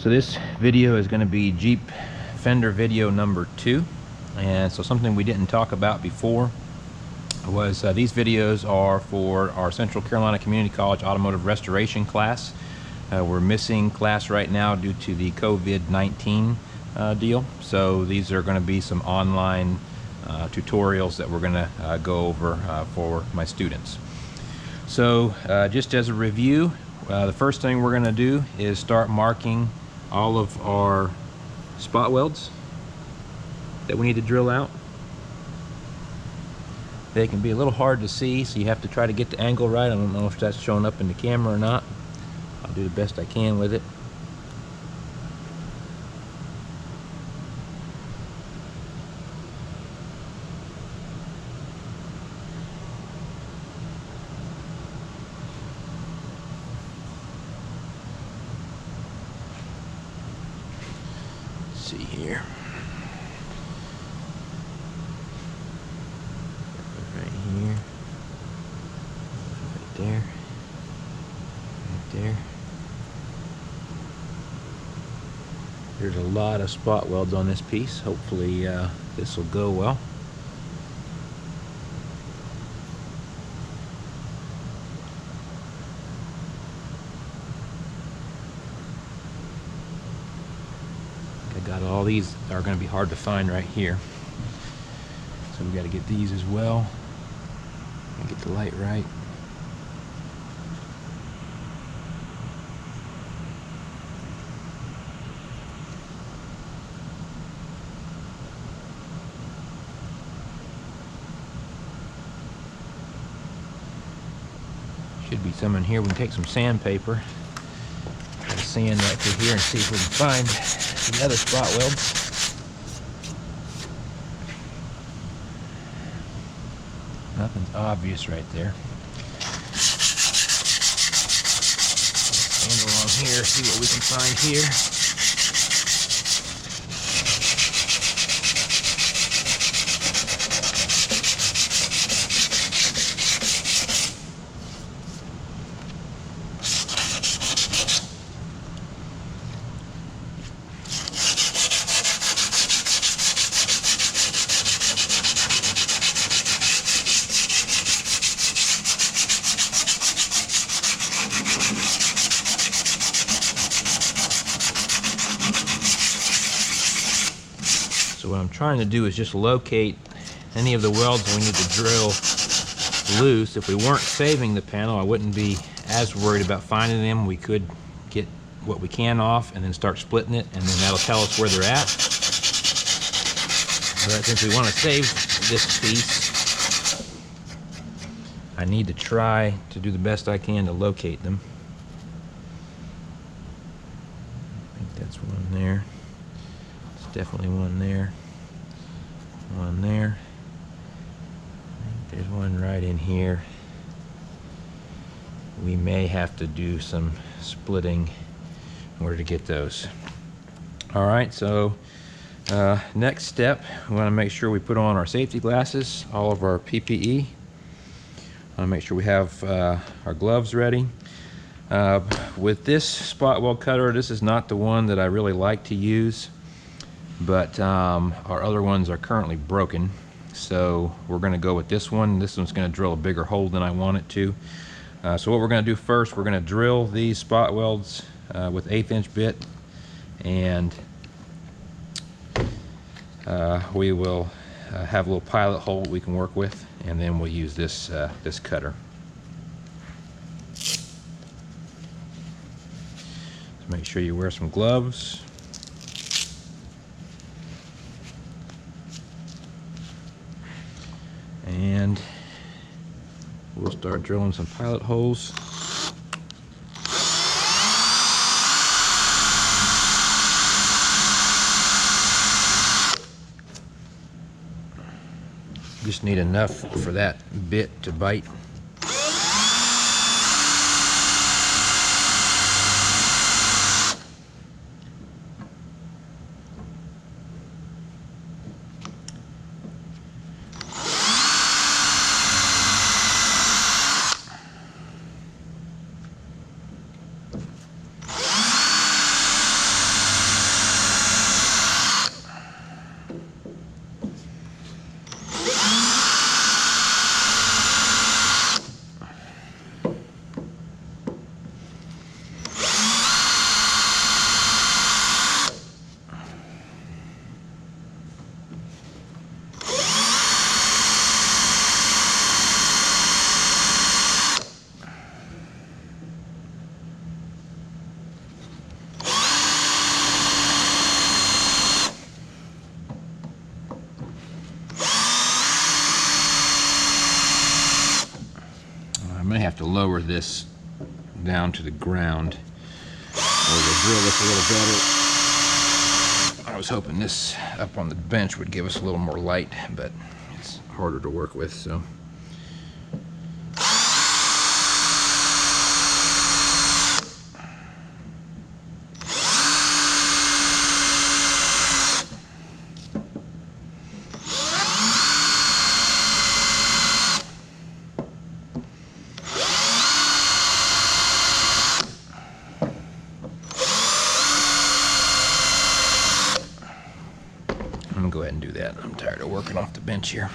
So this video is going to be Jeep Fender video number 2, and so something we didn't talk about before was these videos are for our Central Carolina Community College automotive restoration class. We're missing class right now due to the COVID-19 deal, so these are going to be some online tutorials that we're going to go over for my students. So just as a review, the first thing we're going to do is start marking all of our spot welds that we need to drill out. They can be a little hard to see, so you have to try to get the angle right. I don't know if that's showing up in the camera or not. I'll do the best I can with it. See here. Right here. Right there. Right there. There's a lot of spot welds on this piece. Hopefully this will go well. All these are going to be hard to find right here, so we got to get these as well and get the light right. Should be some in here. We can take some sandpaper, sand right through here, and see if we can find the other spot welds. Nothing's obvious right there. Handle on here, see what we can find here. So what I'm trying to do is just locate any of the welds we need to drill loose. If we weren't saving the panel, I wouldn't be as worried about finding them. We could get what we can off and then start splitting it, and then that'll tell us where they're at. But since we want to save this piece, I need to try to do the best I can to locate them. I think that's one there. Definitely one there. One there. I think there's one right in here. We may have to do some splitting in order to get those. Alright, so next step, we want to make sure we put on our safety glasses, all of our PPE. I want to make sure we have our gloves ready. With this spot weld cutter, this is not the one that I really like to use, but our other ones are currently broken, so we're going to go with this one. This one's going to drill a bigger hole than I want it to. So what we're going to do first, we're going to drill these spot welds with 1/8 inch bit, and we will have a little pilot hole we can work with, and then we'll use this this cutter. So make sure you wear some gloves. And we'll start drilling some pilot holes. Just need enough for that bit to bite. lower this down to the ground, or the drill this a little better. I was hoping this up on the bench would give us a little more light, but it's harder to work with, so. I'm gonna go ahead and do that. I'm tired of working off the bench here.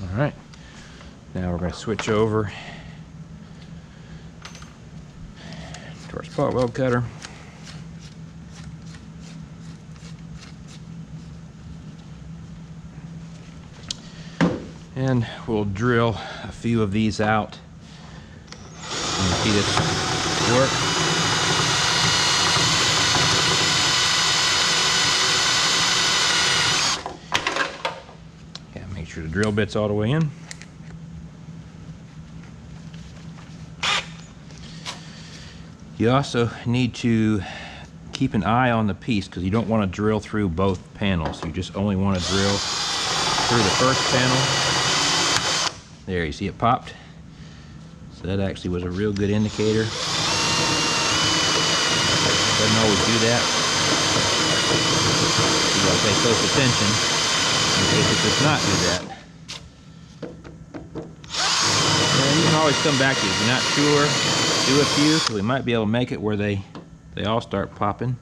All right, now we're going to switch over to our spot weld cutter. And we'll drill a few of these out and see this work. Make sure the drill bit's all the way in. You also need to keep an eye on the piece because you don't want to drill through both panels. You just only want to drill through the first panel. There, you see it popped? So that actually was a real good indicator. Doesn't always do that. You gotta pay close attention in case it does not do that. And you can always come back to it. If you're not sure, do a few, so we might be able to make it where they all start popping.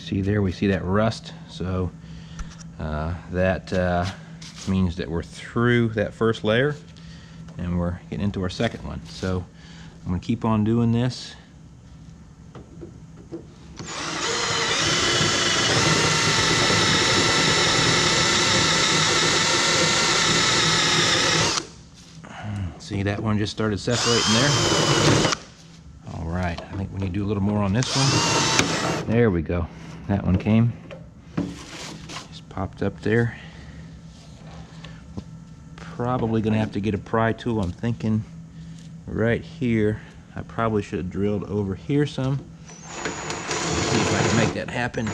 See there, we see that rust, so that means that we're through that first layer and we're getting into our second one. So I'm going to keep on doing this. See, that one just started separating there. All right, I think we need to do a little more on this one. There we go. That one came. Just popped up there. Probably gonna have to get a pry tool. I'm thinking right here. I probably should have drilled over here some. See if I can make that happen,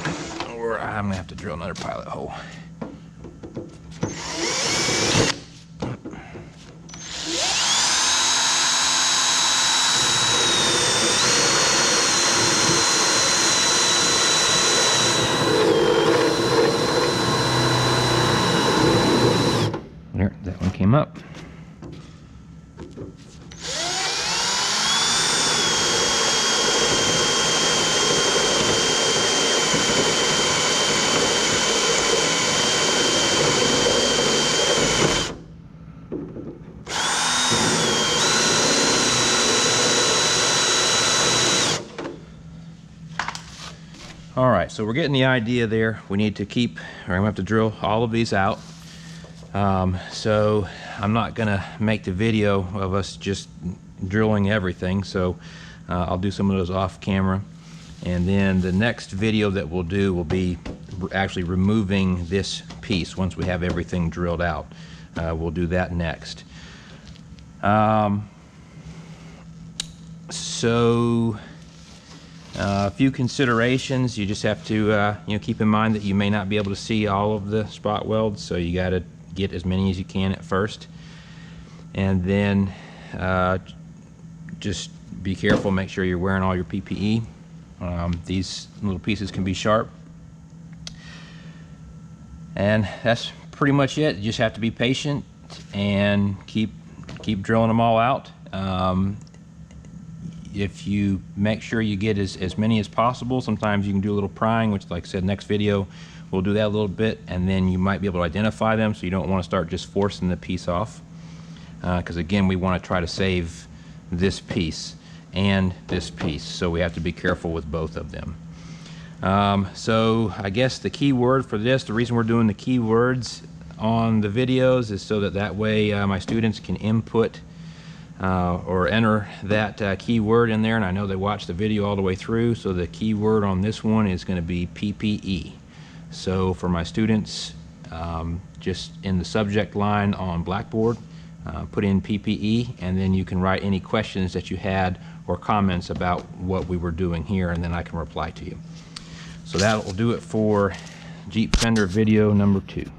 or I'm gonna have to drill another pilot hole. There, that one came up. All right, so we're getting the idea there. We need to keep, or I'm gonna have to drill all of these out. So I'm not gonna make the video of us just drilling everything, so I'll do some of those off camera. And then the next video that we'll do will be actually removing this piece once we have everything drilled out. We'll do that next. A few considerations. You just have to keep in mind that you may not be able to see all of the spot welds, so you got to get as many as you can at first. And then just be careful, make sure you're wearing all your PPE. These little pieces can be sharp. And that's pretty much it. You just have to be patient and keep drilling them all out. If you make sure you get as many as possible, sometimes you can do a little prying, which, like I said, next video we'll do that a little bit, and then you might be able to identify them, so you don't want to start just forcing the piece off, because again, we want to try to save this piece and this piece, so we have to be careful with both of them. So I guess the key word for this, the reason we're doing the keywords on the videos is so that way my students can input or enter that keyword in there, and I know they watch the video all the way through, so the keyword on this one is going to be PPE. So for my students, just in the subject line on Blackboard, put in PPE, and then you can write any questions that you had or comments about what we were doing here, and then I can reply to you. So that will do it for Jeep Fender video number 2.